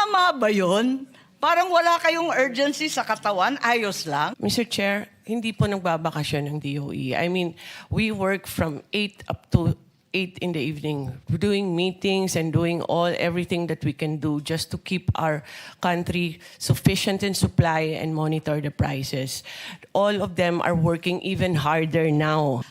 Tama ba yun? Parang wala kayong urgency sa katawan, ayos lang. Mr. Chair, hindi po nagbabakasyon ng DOE. I mean, we work from 8 up to 8 in the evening, doing meetings and doing everything that we can do just to keep our country sufficient in supply and monitor the prices. All of them are working even harder now.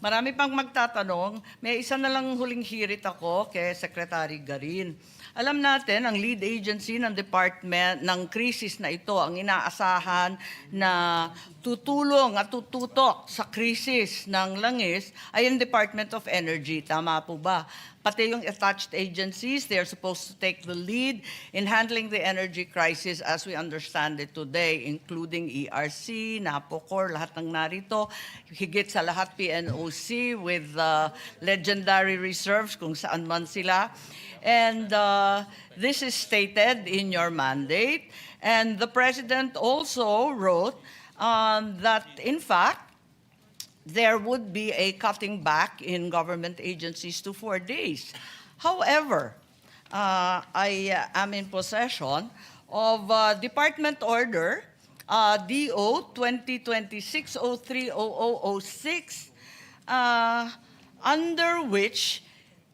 Marami pang magtatanong. May isa na lang huling hirit ako kay Secretary Garin. Alam natin, ang lead agency ng department ng krisis na ito, ang inaasahan na tutulong at tututok sa krisis ng langis ay ang Department of Energy. Tama po ba? Pati yung attached agencies, they're supposed to take the lead in handling the energy crisis as we understand it today, including ERC, NAPOCOR, lahat ng narito, higit sa lahat PNOC with legendary reserves kung saan man sila. And this is stated in your mandate. And the President also wrote that, in fact, there would be a cutting back in government agencies to 4 days. However, I am in possession of Department Order DO 2026-03-0006, under which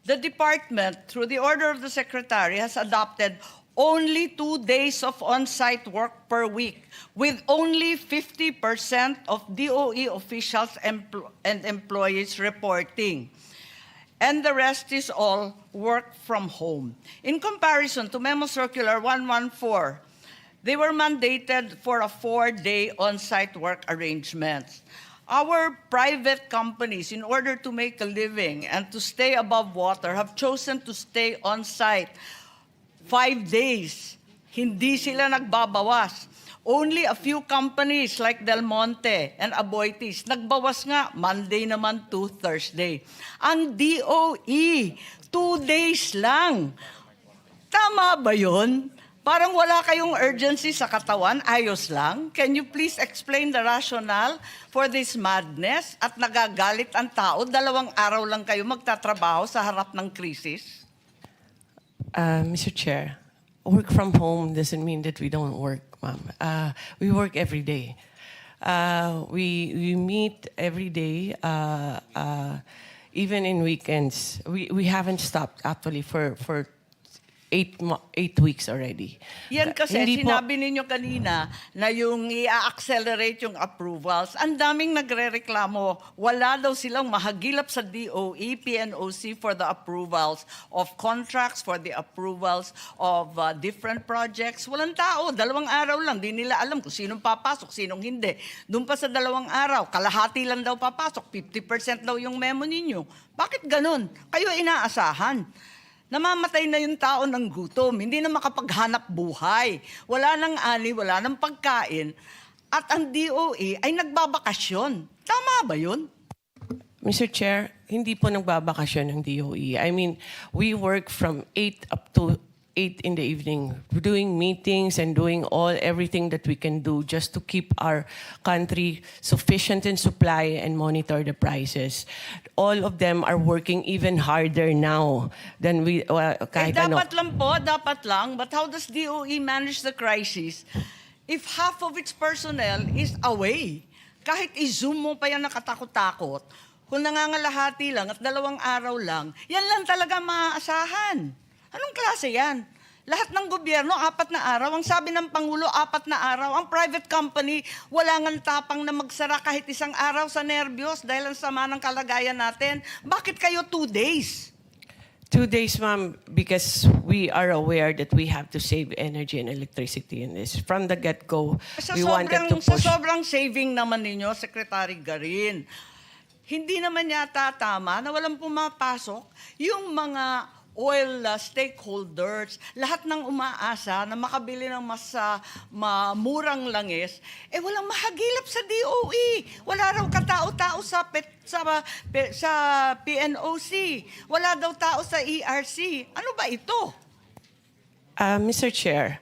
the department, through the order of the Secretary, has adopted only 2 days of on-site work per week, with only 50% of DOE officials and employees reporting. And the rest is all work from home. In comparison to Memo Circular 114, they were mandated for a 4-day on-site work arrangement. Our private companies, in order to make a living and to stay above water, have chosen to stay on site 5 days. Hindi sila nagbabawas. Only a few companies like Del Monte and Aboitiz, nagbawas nga Monday naman to Thursday. Ang DOE, 2 days lang. Tama ba yun? Parang wala kayong urgency sa katawan, ayos lang. Can you please explain the rationale for this madness at nagagalit ang tao? 2 araw lang kayo magtatrabaho sa harap ng krisis? Mr. Chair, work from home doesn't mean that we don't work, ma'am. We work every day. We meet every day, even in weekends. We haven't stopped actually for 8 weeks already. Yan kasi, Hindi po- sinabi ninyo kanina na yung i-accelerate yung approvals. Ang daming nagre-reklamo. Wala daw silang mahagilap sa DOE, PNOC for the approvals of contracts, for the approvals of different projects. Walang tao. 2 araw lang. Di nila alam kung sinong papasok, sinong hindi. Doon pa sa 2 araw, kalahati lang daw papasok. 50% daw yung memo ninyo. Bakit ganun? Kayo inaasahan. Namamatay na yung tao ng gutom, hindi na makapaghanap buhay. Wala nang ani, wala nang pagkain. At ang DOE ay nagbabakasyon. Tama ba yun? Mr. Chair, hindi po nagbabakasyon ng DOE. I mean, we work from 8 up to 8 in the evening, doing meetings and doing everything that we can do just to keep our country sufficient in supply and monitor the prices. All of them are working even harder now than we kahit ano. Dapat lang po, dapat lang. But how does DOE manage the crisis if half of its personnel is away? Kahit i-zoom mo pa yan nakatakot-takot, kung nangangalahati lang at 2 araw lang, yan lang talaga maaasahan. Anong klase yan? Lahat ng gobyerno, 4 na araw. Ang sabi ng Pangulo, 4 na araw. Ang private company, wala ngang tapang na magsara kahit 1 araw sa nervyos dahil ang sama ng kalagayan natin. Bakit kayo 2 days? 2 days, ma'am, because we are aware that we have to save energy and electricity in this. From the get-go, we wanted to Sa push. sobrang saving naman ninyo, Secretary Garin, hindi naman yata tama na walang pumapasok yung mga oil stakeholders, lahat ng umaasa na makabili ng mas murang langis, walang mahagilap sa DOE. Wala raw katao-tao sa PNOC. Wala daw tao sa ERC. Ano ba ito? Mr. Chair,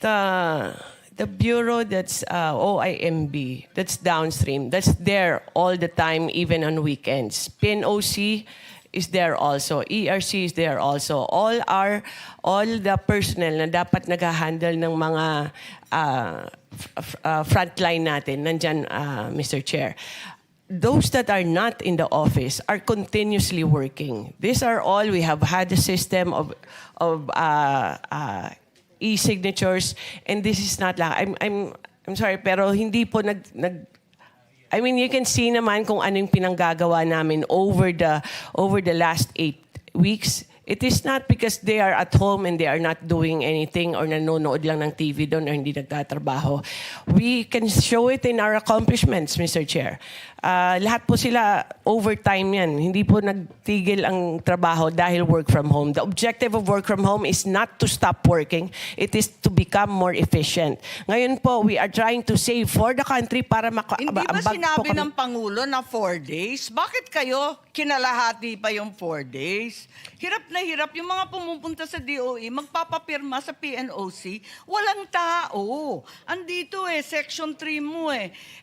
the bureau that's OIMB, that's downstream, that's there all the time, even on weekends. PNOC is there also. ERC is there also. All the personnel na dapat nag-handle ng mga frontline natin, nandyan, Mr. Chair. Those that are not in the office are continuously working. These are all, we have had a system of e-signatures, and this is not lang. I'm sorry, pero hindi po I mean, you can see naman kung anong pinanggagawa namin over the last 8 weeks. It is not because they are at home and they are not doing anything or nanonood lang ng TV doon or hindi nagtatrabaho. We can show it in our accomplishments, Mr. Chair. Lahat po sila overtime yan. Hindi po nagtigil ang trabaho dahil work from home. The objective of work from home is not to stop working. It is to become more efficient. Ngayon po, we are trying to save for the country para Hindi ba sinabi ng Pangulo na 4 days? Bakit kayo kinalahati pa yung 4 days? Hirap na hirap. Yung mga pumupunta sa DOE, magpapapirma sa PNOC, walang tao. Andito Section 3 mo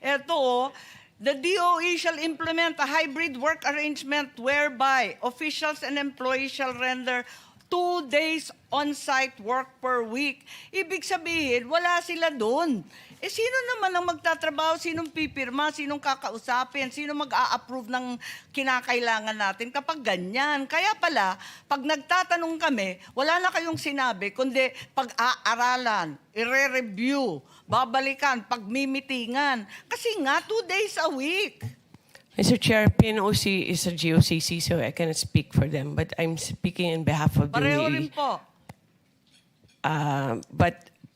Eto the DOE shall implement a hybrid work arrangement whereby officials and employees shall render 2 days on-site work per week. Ibig sabihin, wala sila doon. Sino naman ang magtatrabaho? Sinong pipirma? Sinong kakausapin? Sino mag-a-approve ng kinakailangan natin kapag ganyan? Kaya pala, pag nagtatanong kami, wala na kayong sinabi, kundi pag-aaralan, ire-review, babalikan, pagmimitingan. Kasi nga, 2 days a week. Mr. Chair, PNOC is a GOCC, so I cannot speak for them, but I'm speaking in behalf of the Pareho rin po.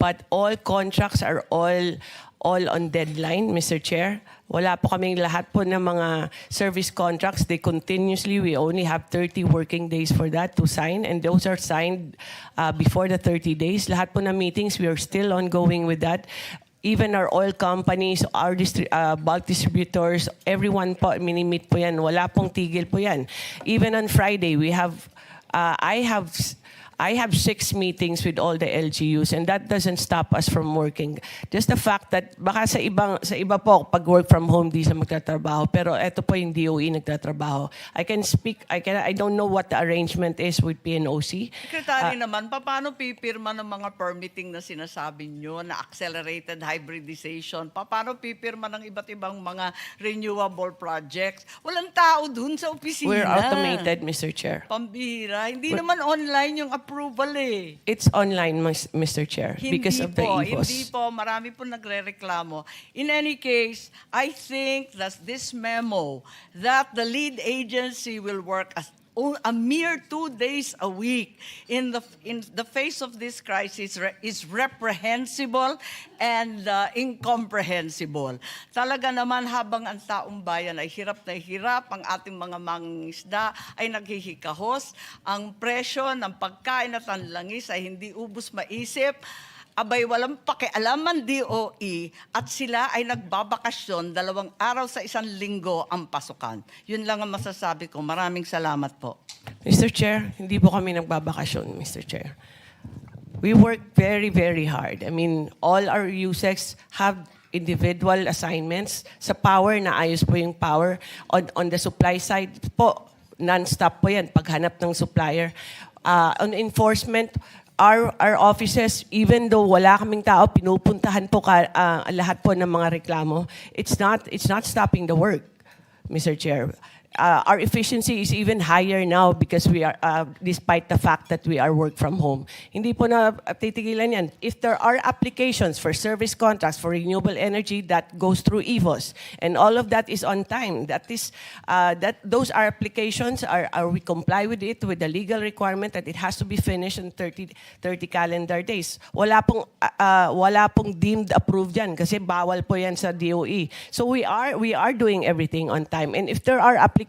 But all contracts are all on deadline, Mr. Chair. Wala po kaming lahat po ng mga service contracts. We only have 30 working days for that to sign, and those are signed before the 30 days. Lahat po ng meetings, we are still ongoing with that. Even our oil companies, our bulk distributors, everyone po, minimit po yan. Wala pong tigil po yan. Even on Friday, I have 6 meetings with all the LGUs, and that doesn't stop us from working. Just the fact that baka sa iba po pag work from home di sila magtatrabaho, pero eto po yung DOE nagtatrabaho. I don't know what the arrangement is with PNOC. Secretary naman, paano pipirma ng mga permitting na sinasabi nyo na accelerated hybridization? Paano pipirma ng iba't ibang mga renewable projects? Walang tao dun sa opisina. We're automated, Mr. Chair. Pambihira. Hindi naman online yung approval It's online, Mr. Chair, because of the EVOS. Hindi po. Marami po nagre-reklamo. In any case, I think that this memo that the lead agency will work as a mere 2 days a week in the face of this crisis is reprehensible and incomprehensible. Talaga naman habang ang taong bayan ay hirap na hirap, ang ating mga mangingisda ay naghihikahos, ang presyo ng pagkain at ang langis ay hindi ubos maisip, abay walang pakialam ang DOE at sila ay nagbabakasyon 2 araw sa 1 linggo ang pasukan. Yun lang ang masasabi ko. Maraming salamat po. Mr. Chair, hindi po kami nagbabakasyon, Mr. Chair. We work very, very hard. I mean, all our USECs have individual assignments. Sa power, naayos po yung power. On the supply side po, non-stop po yan, paghanap ng supplier. On enforcement, our offices, even though wala kaming tao, pinupuntahan po lahat po ng mga reklamo. It's not stopping the work, Mr. Chair. Our efficiency is even higher now because we are, despite the fact that we are work from home. Hindi po na titigilan yan. If there are applications for service contracts for renewable energy, that goes through EVOS. And all of that is on time. Those are applications, we comply with it, with the legal requirement that it has to be finished in 30 calendar days. Wala pong deemed approved yan kasi bawal po yan sa DOE. So we are doing everything on time. And if there are applications,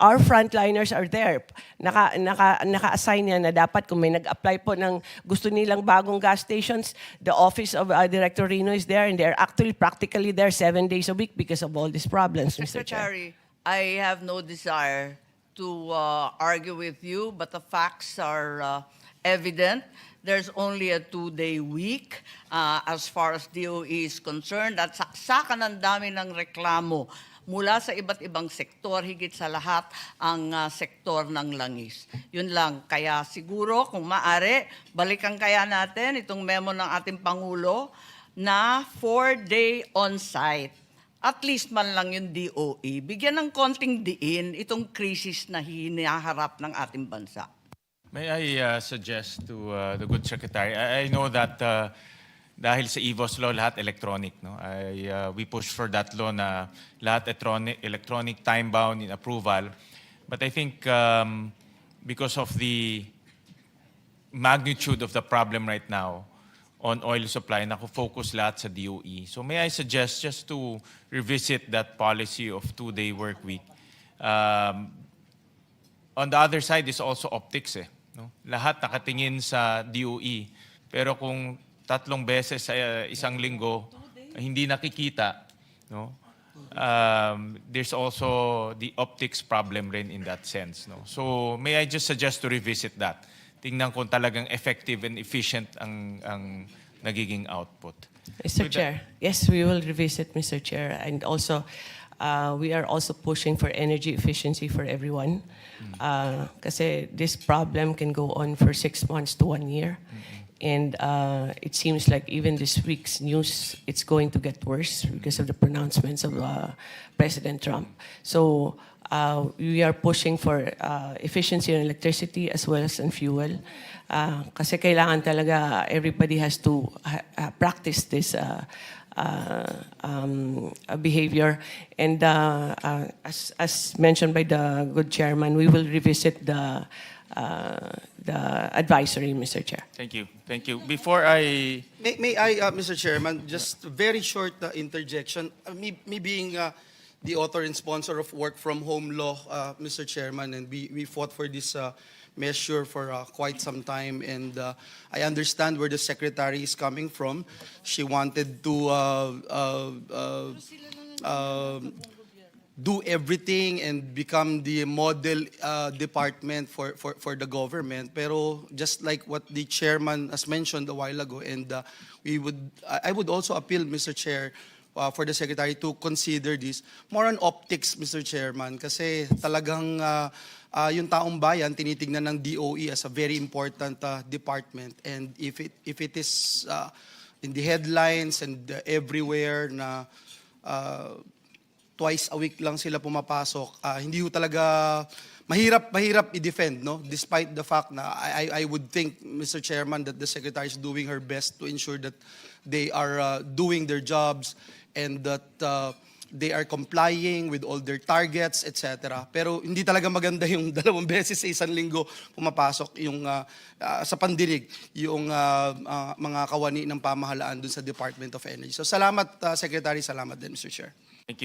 our frontliners are there. Naka-assign yan na dapat kung may nag-apply po ng gusto nilang bagong gas stations, the office of Director Rino is there and they're actually practically there 7 days a week because of all these problems, Mr. Chair. Secretary, I have no desire to argue with you, but the facts are evident. There's only a 2-day week as far as DOE is concerned. At saksakan ang dami ng reklamo mula sa iba't ibang sektor, higit sa lahat ang sektor ng langis. Yun lang. Kaya siguro kung maaari, balikan kaya natin itong memo ng ating Pangulo na 4-day on-site. At least man lang yung DOE. Bigyan ng konting diin itong krisis na hinaharap ng ating bansa. May I suggest to the good secretary? I know that dahil sa EVOS law lahat electronic, no? We push for that law na lahat electronic, time bound in approval. But I think because of the magnitude of the problem right now on oil supply, nako-focus lahat sa DOE. So may I suggest just to revisit that policy of 2-day work week. On the other side is also optics eh. No? Lahat nakatingin sa DOE. Pero kung 3 beses sa isang linggo hindi nakikita, no? There's also the optics problem rin in that sense. No? So may I just suggest to revisit that. Tingnan kung talagang effective and efficient ang nagiging output. Mr. Chair, yes, we will revisit, Mr. Chair. And also, we are also pushing for energy efficiency for everyone. Kasi this problem can go on for 6 months to 1 year. And it seems like even this week's news, it's going to get worse because of the pronouncements of President Trump. So we are pushing for efficiency in electricity as well as in fuel. Kasi kailangan talaga everybody has to practice this behavior. And as mentioned by the good chairman, we will revisit the advisory, Mr. Chair. Thank you. Thank you. Before I... May I, Mr. Chairman, just very short interjection. Me being the author and sponsor of work from home law, Mr. Chairman, and we fought for this measure for quite some time, and I understand where the secretary is coming from. She wanted to do everything and become the model department for the government. Pero just like what the chairman has mentioned a while ago, and I would also appeal, Mr. Chair, for the secretary to consider this more on optics, Mr. Chairman, kasi talagang yung taong bayan tinitingnan ng DOE as a very important department, and if it is in the headlines and everywhere na twice a week lang sila pumapasok, hindi ho talaga mahirap i-defend, no? Despite the fact na I would think, Mr. Chairman, that the secretary is doing her best to ensure that they are doing their jobs and that they are complying with all their targets, etc. Pero hindi talaga maganda yung 2 beses sa isang linggo pumapasok yung sa pandinig yung mga kawani ng pamahalaan dun sa Department of Energy. So salamat, Secretary. Salamat din, Mr. Chair.